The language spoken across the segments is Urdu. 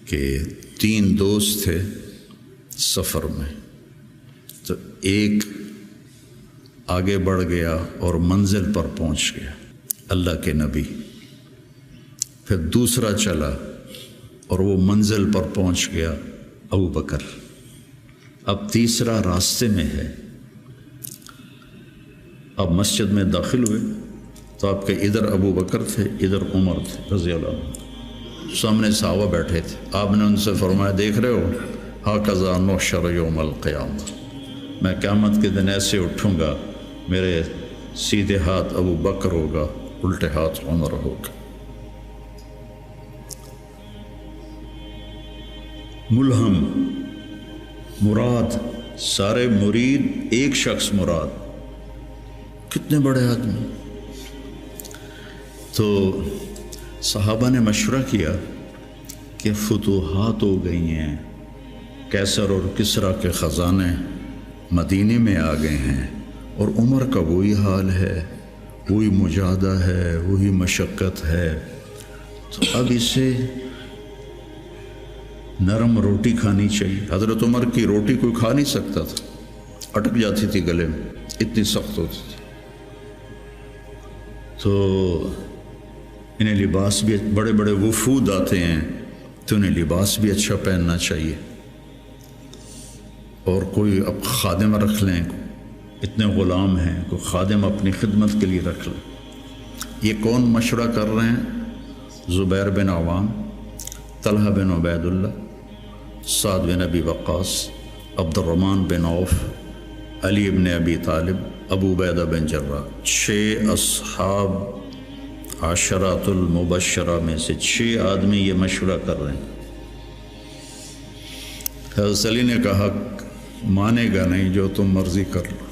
کہ 3 دوست تھے سفر میں، تو ایک آگے بڑھ گیا اور منزل پر پہنچ گیا اللہ کے نبی، پھر دوسرا چلا اور وہ منزل پر پہنچ گیا ابو بکر، اب تیسرا راستے میں ہے۔ اب مسجد میں داخل ہوئے تو آپ کے ادھر ابو بکر تھے، ادھر عمر تھے رضی اللہ عنہ، سامنے صحابہ بیٹھے تھے۔ آپ نے ان سے فرمایا دیکھ رہے ہو ہاکذا نحشر یوم القیامہ، میں قیامت کے دن ایسے اٹھوں گا، میرے سیدھے ہاتھ ابو بکر ہوگا، الٹے ہاتھ عمر ہوگا۔ ملہم مراد، سارے مرید ایک شخص مراد، کتنے بڑے آدمی۔ تو صحابہ نے مشورہ کیا کہ فتوحات ہو گئی ہیں، کیسر اور کسریٰ کے خزانے مدینے میں آ گئے ہیں، اور عمر کا وہی حال ہے، وہی مجاہدہ ہے، وہی مشقت ہے، تو اب اسے نرم روٹی کھانی چاہیے۔ حضرت عمر کی روٹی کوئی کھا نہیں سکتا تھا، اٹک جاتی تھی گلے میں، اتنی سخت ہوتی تھی۔ تو انہیں لباس بھی، بڑے بڑے وفود آتے ہیں تو انہیں لباس بھی اچھا پہننا چاہیے، اور کوئی اب خادم رکھ لیں، اتنے غلام ہیں، کوئی خادم اپنی خدمت کے لیے رکھ لیں۔ یہ کون مشورہ کر رہے ہیں؟ زبیر بن عوام، طلحہ بن عبید اللہ، سعد بن ابی وقاص، عبد الرحمن بن عوف، علی بن ابی طالب، ابو عبیدہ بن جراح، 6 اصحاب عشرات المبشرہ میں سے 6 آدمی یہ مشورہ کر رہے ہیں۔ حضرت علی نے کہا مانے گا نہیں، جو تم مرضی کر لو۔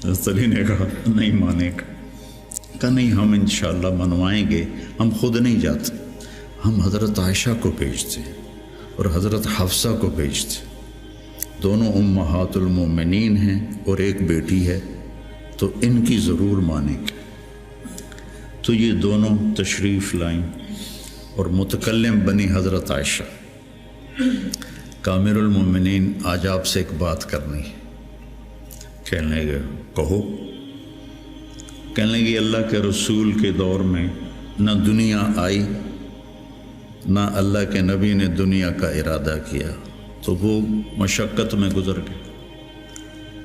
حضرت علی نے کہا نہیں مانے گا، کہا نہیں ہم انشاءاللہ منوائیں گے، ہم خود نہیں جاتے، ہم حضرت عائشہ کو بھیجتے اور حضرت حفصہ کو بھیجتے، دونوں امہات المومنین ہیں اور ایک بیٹی ہے، تو ان کی ضرور مانیں گے۔ تو یہ دونوں تشریف لائیں اور متکلم بنی حضرت عائشہ، کامر المومنین آج آپ سے ایک بات کرنی ہے۔ کہنے لگے کہو۔ کہنے لگے اللہ کے رسول کے دور میں نہ دنیا آئی، نہ اللہ کے نبی نے دنیا کا ارادہ کیا، تو وہ مشقت میں گزر گئے۔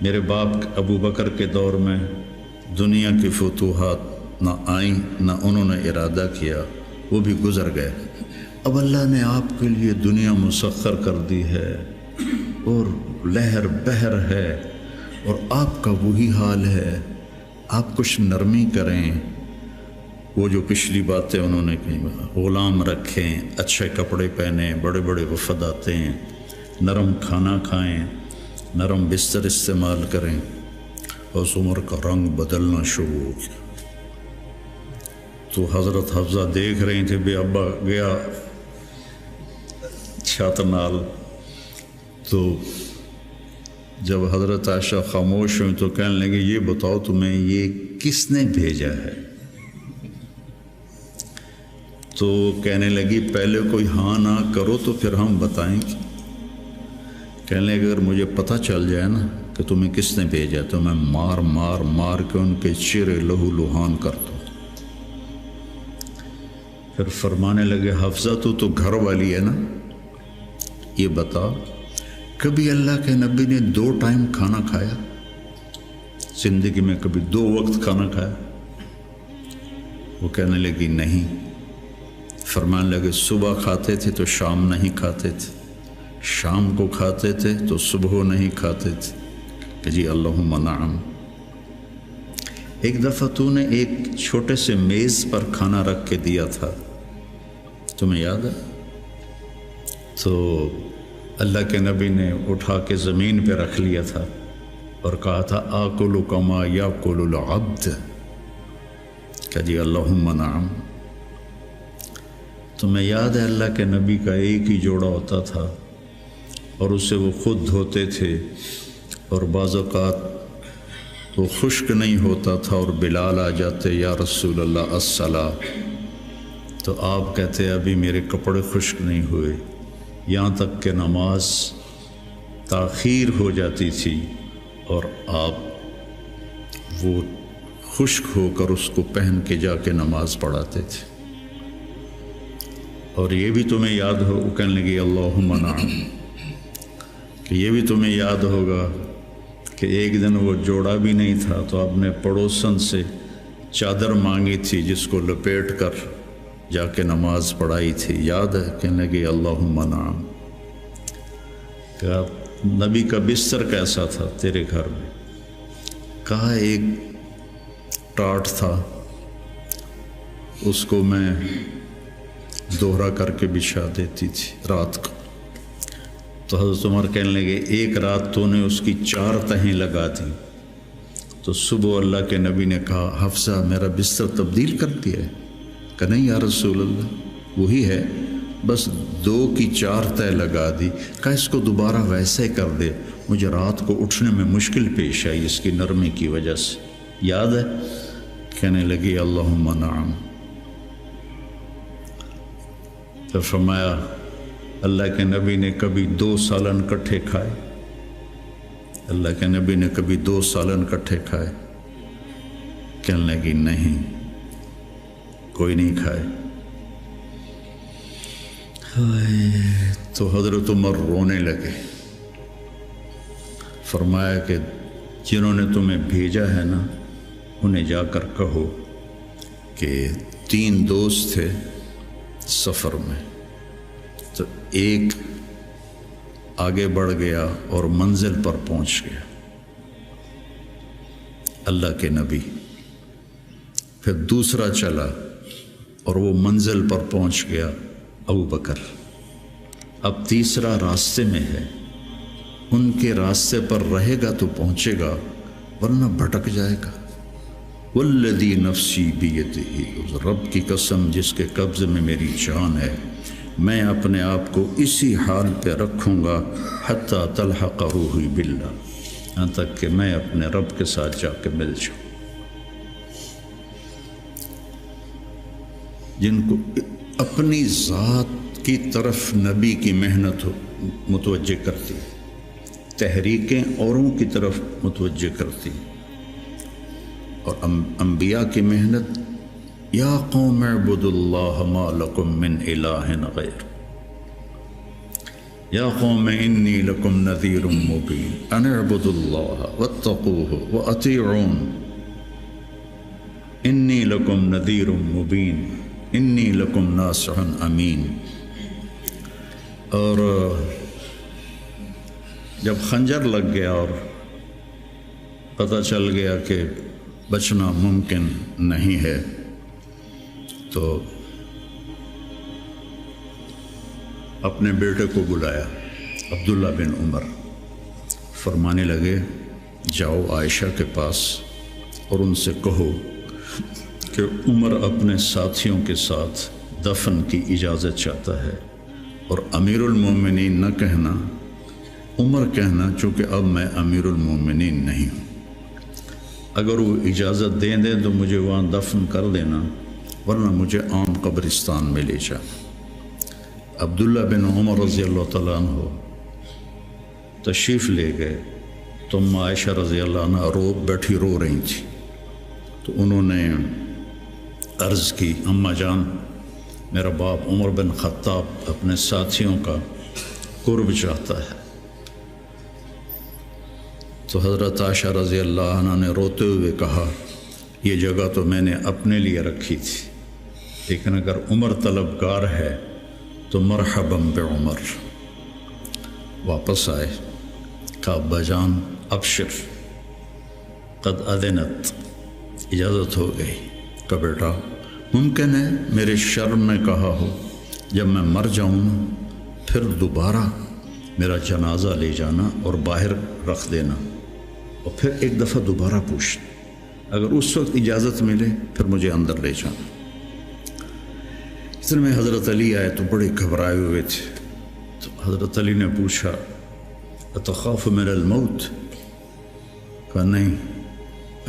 میرے باپ ابو بکر کے دور میں دنیا کی فتوحات نہ آئیں، نہ انہوں نے ارادہ کیا، وہ بھی گزر گئے۔ اب اللہ نے آپ کے لیے دنیا مسخر کر دی ہے اور لہر بہر ہے، اور آپ کا وہی حال ہے، آپ کچھ نرمی کریں۔ وہ جو پچھلی باتیں انہوں نے کہیں، غلام رکھیں، اچھے کپڑے پہنیں، بڑے بڑے وفد آتے ہیں، نرم کھانا کھائیں، نرم بستر استعمال کریں۔ اور عمر کا رنگ بدلنا شروع ہو گیا۔ تو حضرت حفصہ دیکھ رہی تھے بے ابا گیا چھت نال، تو جب حضرت عائشہ خاموش ہوئی تو کہنے لگے یہ بتاؤ تمہیں یہ کس نے بھیجا ہے؟ تو کہنے لگی پہلے کوئی ہاں نہ کرو تو پھر ہم بتائیں گے۔ کہنے لگے اگر مجھے پتہ چل جائے نا کہ تمہیں کس نے بھیجا تو میں مار مار مار کے ان کے چہرے لہو لہان کر دوں۔ پھر فرمانے لگے حفصہ تو گھر والی ہے نا، یہ بتا کبھی اللہ کے نبی نے 2 ٹائم کھانا کھایا؟ زندگی میں کبھی 2 وقت کھانا کھایا؟ وہ کہنے لگی نہیں۔ فرمانے لگے صبح کھاتے تھے تو شام نہیں کھاتے تھے، شام کو کھاتے تھے تو صبح نہیں کھاتے تھے، کہ جی اللہم نعم۔ ایک دفعہ تو نے ایک چھوٹے سے میز پر کھانا رکھ کے دیا تھا، تمہیں یاد ہے؟ تو اللہ کے نبی نے اٹھا کے زمین پہ رکھ لیا تھا اور کہا تھا آکل کما یاکل العبد، کہ جی اللہم نعم۔ تمہیں یاد ہے اللہ کے نبی کا ایک ہی جوڑا ہوتا تھا اور اسے وہ خود دھوتے تھے، اور بعض اوقات وہ خشک نہیں ہوتا تھا اور بلال آ جاتے یا رسول اللہ الصلاۃ، تو آپ کہتے ابھی میرے کپڑے خشک نہیں ہوئے، یہاں تک کہ نماز تاخیر ہو جاتی تھی اور آپ وہ خشک ہو کر اس کو پہن کے جا کے نماز پڑھاتے تھے۔ اور یہ بھی تمہیں یاد ہو، وہ کہنے لگی اللہم نعم، کہ یہ بھی تمہیں یاد ہوگا کہ ایک دن وہ جوڑا بھی نہیں تھا تو آپ نے پڑوسن سے چادر مانگی تھی جس کو لپیٹ کر جا کے نماز پڑھائی تھی، یاد ہے؟ کہنے لگی اللہم نعم۔ کہا نبی کا بستر کیسا تھا تیرے گھر میں؟ کہا ایک ٹاٹ تھا، اس کو میں دوہرا کر کے بچھا دیتی تھی رات کو۔ تو حضرت عمر کہنے لگے ایک رات تو نے اس کی 4 تہیں لگا دی، تو صبح اللہ کے نبی نے کہا حفصہ میرا بستر تبدیل کر دیا ہے؟ کہ نہیں یا رسول اللہ وہی ہے، بس 2 کی 4 تہ لگا دی۔ کہا اس کو دوبارہ ویسے ہی کر دے، مجھے رات کو اٹھنے میں مشکل پیش آئی اس کی نرمی کی وجہ سے، یاد ہے؟ کہنے لگی اللہم نعم۔ تو فرمایا اللہ کے نبی نے کبھی 2 سالن کٹھے کھائے؟ اللہ کے نبی نے کبھی 2 سالن کٹھے کھائے؟ کہنے لگی نہیں، کوئی نہیں کھائے۔ تو حضرت عمر رونے لگے، فرمایا کہ جنہوں نے تمہیں بھیجا ہے نا انہیں جا کر کہو کہ 3 دوست تھے سفر میں، تو ایک آگے بڑھ گیا اور منزل پر پہنچ گیا اللہ کے نبی، پھر دوسرا چلا اور وہ منزل پر پہنچ گیا ابو بکر، اب تیسرا راستے میں ہے، ان کے راستے پر رہے گا تو پہنچے گا ورنہ بھٹک جائے گا۔ والذی نفسی بیدہ، اس رب کی قسم جس کے قبضے میں میری جان ہے، میں اپنے آپ کو اسی حال پہ رکھوں گا حتی تلحق روحی باللہ، یہاں تک کہ میں اپنے رب کے ساتھ جا کے مل جاؤں۔ جن کو اپنی ذات کی طرف نبی کی محنت متوجہ کرتی، تحریکیں اوروں کی طرف متوجہ کرتی، اور انبیاء کی محنت یا قوم اعبدوا اللہ ما لکم من الہ غیر، یا قوم انی لکم نذیر مبین ان اعبدوا اللہ واتقوہ واطیعون انی لکم نذیر مبین انی لکم ناصح امین۔ اور جب خنجر لگ گیا اور پتہ چل گیا کہ بچنا ممکن نہیں ہے تو اپنے بیٹے کو بلایا عبداللہ بن عمر، فرمانے لگے جاؤ عائشہ کے پاس اور ان سے کہو کہ عمر اپنے ساتھیوں کے ساتھ دفن کی اجازت چاہتا ہے، اور امیر المومنین نہ کہنا، عمر کہنا، چونکہ اب میں امیر المومنین نہیں ہوں۔ اگر وہ اجازت دیں دیں تو مجھے وہاں دفن کر دینا، ورنہ مجھے عام قبرستان میں لے جانا۔ عبداللہ بن عمر رضی اللہ تعالیٰ عنہ تشریف لے گئے تو عائشہ رضی اللہ عنہ بیٹھی رو رہی تھی، تو انہوں نے عرض کی اماں جان میرا باپ عمر بن خطاب اپنے ساتھیوں کا قرب چاہتا ہے۔ تو حضرت عائشہ رضی اللہ عنہ نے روتے ہوئے کہا یہ جگہ تو میں نے اپنے لیے رکھی تھی، لیکن اگر عمر طلبگار ہے تو مرحبا بعمر۔ واپس آئے، کہا ابا جان ابشر قد اذنت، اجازت ہو گئی۔ کہ بیٹا ممکن ہے میرے شرم میں کہا ہو، جب میں مر جاؤں نا پھر دوبارہ میرا جنازہ لے جانا اور باہر رکھ دینا، اور پھر ایک دفعہ دوبارہ پوچھنا، اگر اس وقت اجازت ملے پھر مجھے اندر لے جانا۔ اتنے میں حضرت علی آئے تو بڑے گھبرائے ہوئے تھے، تو حضرت علی نے پوچھا اتخاف من الموت؟ کہا نہیں،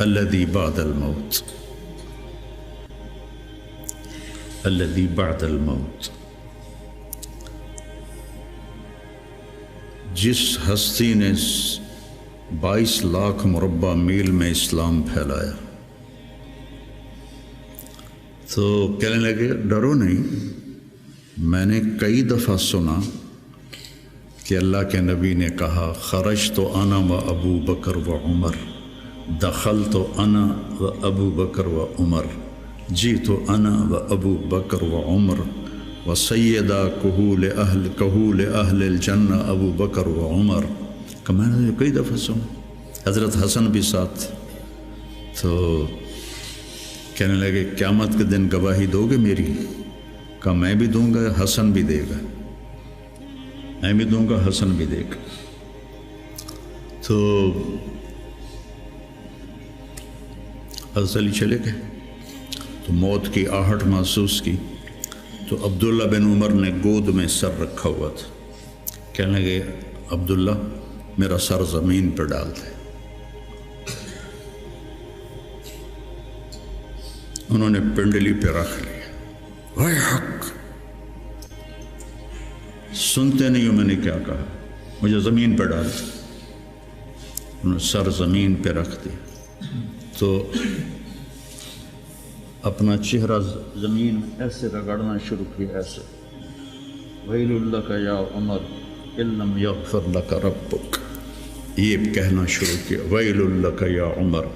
الذی بعد الموت، الذی بعد الموت، جس ہستی نے 22 لاکھ مربع میل میں اسلام پھیلایا، تو کہنے لگے ڈرو نہیں، میں نے کئی دفعہ سنا کہ اللہ کے نبی نے کہا خرجت انا و ابو بکر و عمر، دخلت انا و ابو بکر و عمر، جیت انا و ابو بکر و عمر و سیدہ کہول اہل الجنہ ابو بکر و عمر، کہ میں نے کئی دفعہ سنا، حضرت حسن بھی ساتھ. تو کہنے لگے قیامت کے دن گواہی دو گے میری؟ کہا میں بھی دوں گا، حسن بھی دے گا، میں بھی دوں گا، حسن بھی دے گا. تو حضرت علی چلے گئے، تو موت کی آہٹ محسوس کی، تو عبداللہ بن عمر نے گود میں سر رکھا ہوا تھا. کہنے لگے عبداللہ میرا سر زمین پر ڈال دے. انہوں نے پنڈلی پہ رکھ لیا. وے حق، سنتے نہیں ہو میں نے کیا کہا، مجھے زمین پہ ڈال دیا. انہوں نے سر زمین پہ رکھ دیا، تو اپنا چہرہ زمین میں ایسے رگڑنا شروع کیا، ایسے ویل لک یا عمر ان لم یغفر لک ربک، یہ کہنا شروع کیا، ویل لک یا عمر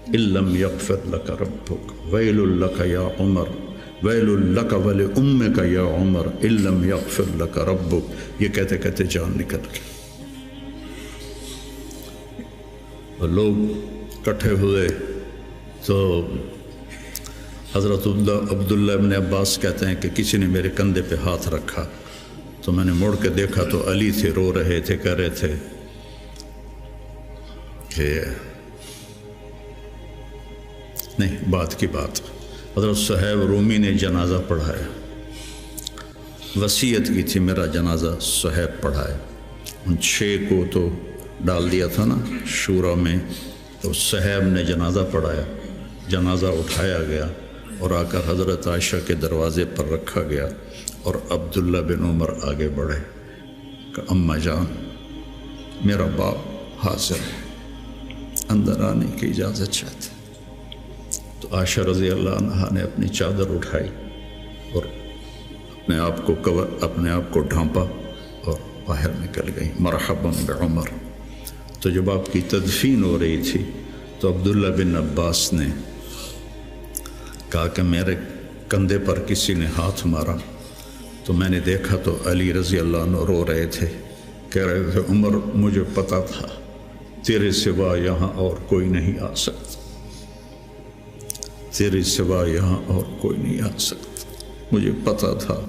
ان لم یغفر لک ربک، ویل لک یا عمر، ویل لک ولامک یا عمر ان لم یغفر لک ربک. یہ کہتے کہتے جان نکل گئی. اور لوگ اکٹھے ہوئے تو حضرت عبداللہ ابن عباس کہتے ہیں کہ کسی نے میرے کندھے پہ ہاتھ رکھا، تو میں نے مڑ کے دیکھا تو علی تھے، رو رہے تھے، کہہ رہے تھے کہ نہیں، بات کی بات. حضرت صہیب رومی نے جنازہ پڑھایا، وصیت کی تھی میرا جنازہ صہیب پڑھائے. ان 6 کو تو ڈال دیا تھا نا شورا میں، تو صہیب نے جنازہ پڑھایا، جنازہ اٹھایا گیا اور آ کر حضرت عائشہ کے دروازے پر رکھا گیا، اور عبداللہ بن عمر آگے بڑھے کہ اماں جان میرا باپ حاضر ہے، اندر آنے کی اجازت چاہتے. تو عائشہ رضی اللہ عنہا نے اپنی چادر اٹھائی اور اپنے آپ کو ڈھانپا اور باہر نکل گئی. مرحبا بعمر. تو جب آپ کی تدفین ہو رہی تھی تو عبداللہ بن عباس نے کہا کہ میرے کندھے پر کسی نے ہاتھ مارا، تو میں نے دیکھا تو علی رضی اللہ عنہ رو رہے تھے، کہہ رہے تھے عمر مجھے پتا تھا تیرے سوا یہاں اور کوئی نہیں آ سکتا، تیرے سوا یہاں اور کوئی نہیں آ سکتا، مجھے پتا تھا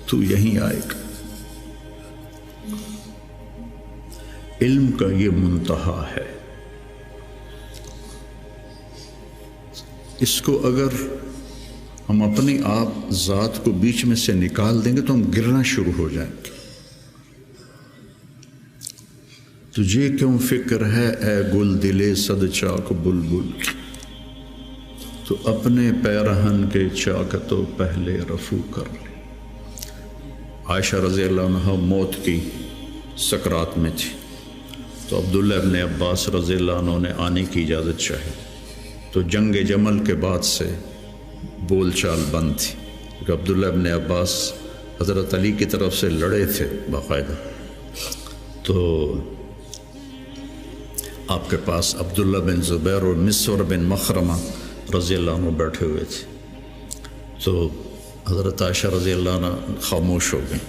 تو یہیں آئے گا. علم کا یہ منتہا ہے. اس کو اگر ہم اپنی آپ ذات کو بیچ میں سے نکال دیں گے تو ہم گرنا شروع ہو جائیں گے. تجھے کیوں فکر ہے اے گل دلے صد چاک بلبل کی، تو اپنے پیرہن کے چاک تو پہلے رفو کر لے. عائشہ رضی اللہ عنہ موت کی سکرات میں تھی، تو عبداللہ ابن عباس رضی اللہ عنہ نے آنے کی اجازت چاہی. تو جنگ جمل کے بعد سے بول چال بند تھی، کیونکہ عبداللہ ابن عباس حضرت علی کی طرف سے لڑے تھے باقاعدہ. تو آپ کے پاس عبداللہ بن زبیر اور مسور بن مخرمہ رضی اللہ عنہ بیٹھے ہوئے تھے. تو حضرت عائشہ رضی اللہ عنہ خاموش ہو گئی،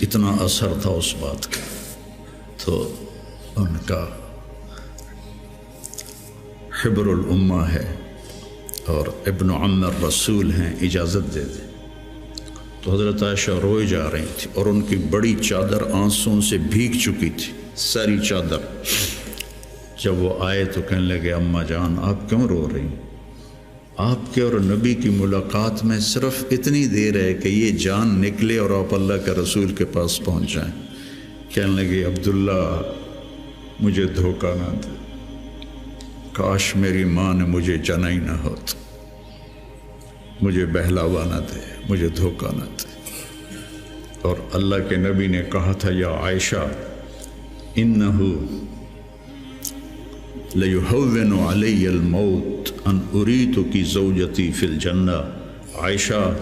اتنا اثر تھا اس بات کا. تو ان کا حبر الامہ ہے اور ابن عم الرسول ہیں، اجازت دے دے. تو حضرت عائشہ روئے جا رہی تھی اور ان کی بڑی چادر آنسوں سے بھیگ چکی تھی، ساری چادر. جب وہ آئے تو کہنے لگے اماں جان آپ کیوں رو رہی ہیں؟ آپ کے اور نبی کی ملاقات میں صرف اتنی دیر ہے کہ یہ جان نکلے اور آپ اللہ کے رسول کے پاس پہنچ جائیں. کہنے لگے عبداللہ مجھے دھوکہ نہ دے، کاش میری ماں نے مجھے جنا ہی نہ ہوتا. مجھے بہلاوا نہ دے، مجھے دھوکہ نہ دے۔ اور اللہ کے نبی نے کہا تھا یا عائشہ انہو لیہون علی الموت ان اریتکی زوجتی فی الجنہ، عائشہ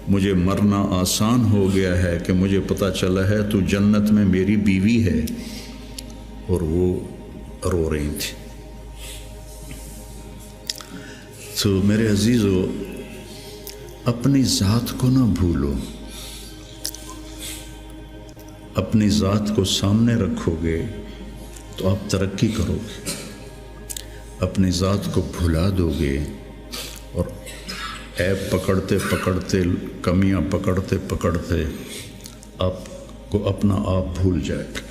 مجھے مرنا آسان ہو گیا ہے کہ مجھے پتہ چلا ہے تو جنت میں میری بیوی ہے۔ اور وہ رو رہی تھی۔ تو میرے عزیزو، اپنی ذات کو نہ بھولو، اپنی ذات کو سامنے رکھو گے تو آپ ترقی کرو گے، اپنی ذات کو بھلا دو گے اور عیب پکڑتے پکڑتے، کمیاں پکڑتے پکڑتے آپ کو اپنا آپ بھول جائے گا۔